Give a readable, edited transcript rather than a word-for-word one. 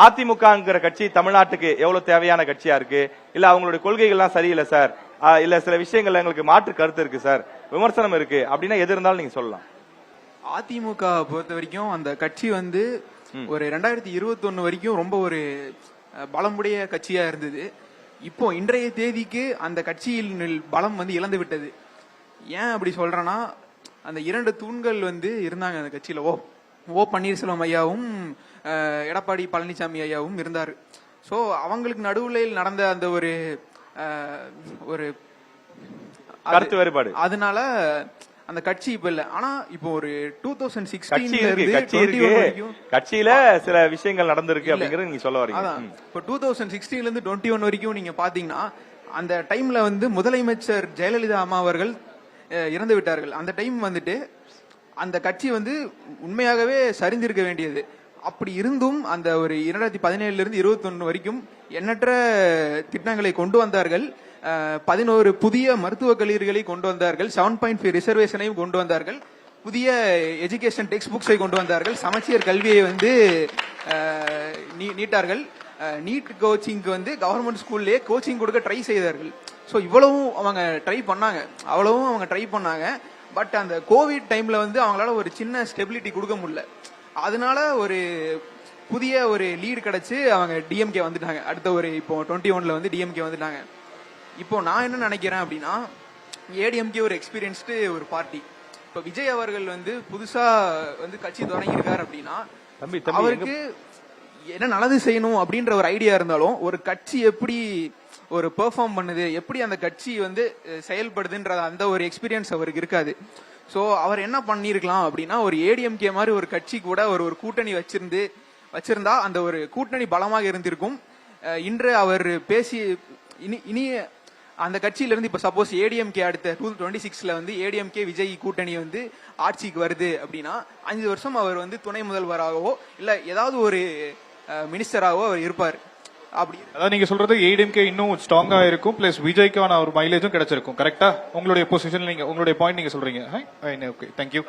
அதிமுகங்கிற கட்சி தமிழ்நாட்டுக்கு எவ்வளவு தேவையான கட்சியா இருக்கு, இல்ல அவங்களுடைய கொள்கைகள்லாம் சரியில்லை சார், இல்ல சில விஷயங்கள்ல எங்களுக்கு மாற்று கருத்து இருக்கு சார், விமர்சனம் இருக்கு அப்படின்னா எது இருந்தாலும் நீங்க சொல்லலாம். அதிமுக பொறுத்த வரைக்கும் அந்த கட்சி வந்து ஒரு 2021 வரைக்கும் ரொம்ப ஒரு பலமுடைய கட்சியா இருந்தது. இப்போ இன்றைய தேதிக்கு அந்த கட்சியில் பலம் வந்து இழந்து விட்டது. ஏன் அப்படி சொல்றேன்னா, அந்த இரண்டு தூண்கள் வந்து இருந்தாங்க அந்த கட்சியில. ஓ பன்னீர்செல்வம் ஐயாவும் எடப்பாடி பழனிசாமி ஐயாவும் இருந்தாரு. சோ அவங்களுக்கு நடுவில் நடந்த அந்த ஒரு கருத்து வேறுபாடு, அதனால அந்த கட்சி இப்ப இல்ல. ஆனா இப்போ ஒரு 2016 கட்சியில சில விஷயங்கள் நடந்திருக்கு அப்படிங்கறது நீங்க சொல்ல வரீங்க. இப்போ 2016 இருந்து 21 வரைக்கும் நீங்க பாத்தீங்கன்னா, அந்த டைம்ல வந்து முதலமைச்சர் ஜெயலலிதா அம்மா அவர்கள் இறந்து விட்டார்கள். அந்த டைம் வந்துட்டு அந்த கட்சி வந்து உண்மையாகவே சரிந்திருக்க வேண்டியது. அப்படி இருந்தும் அந்த ஒரு 2017 இருந்து 21 வரைக்கும் எண்ணற்ற திட்டங்களை கொண்டு வந்தார்கள். 11 புதிய மருத்துவக் கல்லூரிகளை கொண்டு வந்தார்கள். 7.5 ரிசர்வேஷனையும் கொண்டு வந்தார்கள். புதிய எஜுகேஷன் டெக்ஸ்ட் புக்ஸை கொண்டு வந்தார்கள். சமச்சீர் கல்வியை வந்து நீட்டார்கள். நீட் கோச்சிங்க்கு வந்து கவர்மெண்ட் ஸ்கூல்லேயே கோச்சிங் கொடுக்க ட்ரை செய்தார்கள். ஸோ இவ்வளவும் அவங்க ட்ரை பண்ணாங்க. பட் அந்த கோவிட் டைம்ல வந்து அவங்களால ஒரு சின்ன ஸ்டெபிலிட்டி கொடுக்க முடியல. அதனால ஒரு புதிய ஒரு லீடு கிடைச்சு அவங்க டிஎம்கே வந்துட்டாங்க. அடுத்த ஒரு இப்போ 21ல வந்து டிஎம்கே வந்துட்டாங்க. இப்போ நான் என்ன நினைக்கிறேன் அப்படின்னா, ஏடிஎம்கே ஒரு எக்ஸ்பீரியன்ஸ்டு ஒரு பார்ட்டி. இப்ப விஜய் அவர்கள் வந்து புதுசா வந்து கட்சி தொடங்கியிருக்காரு அப்படின்னா, அவருக்கு என்ன நல்லது செய்யணும் அப்படின்ற ஒரு ஐடியா இருந்தாலும், ஒரு கட்சி எப்படி ஒரு பெர்ஃபார்ம் பண்ணுது, எப்படி அந்த கட்சி வந்து செயல்படுதுன்ற அந்த ஒரு எக்ஸ்பீரியன்ஸ் அவருக்கு இருக்காது. சோ அவர் என்ன பண்ணிருக்கலாம் அப்படின்னா, ஒரு ஏடிஎம்கே மாதிரி ஒரு கட்சி கூட ஒரு கூட்டணி வச்சிருந்தா அந்த ஒரு கூட்டணி பலமாக இருந்திருக்கும். இன்று அவர் பேசி இனி அந்த கட்சியில இருந்து இப்ப சப்போஸ் ஏடிஎம்கே அடுத்த 2026ல வந்து ஏடிஎம்கே விஜய் கூட்டணி வந்து ஆட்சிக்கு வருது அப்படின்னா, 5 வருஷம் அவர் வந்து துணை முதல்வராகவோ இல்ல ஏதாவது ஒரு மினிஸ்டராகவோ அவர் இருப்பார். அப்படி அதான் நீங்க சொல்றது ஏடிஎம்கே இன்னும் ஸ்ட்ராங்கா இருக்கும், பிளஸ் விஜய்க்கான ஒரு மைலேஜும் கிடைச்சிருக்கும். கரெக்டா? உங்களுடைய பொசிஷன், நீங்க உங்களுடைய பாயிண்ட் நீங்க சொல்றீங்க. Okay, thank you.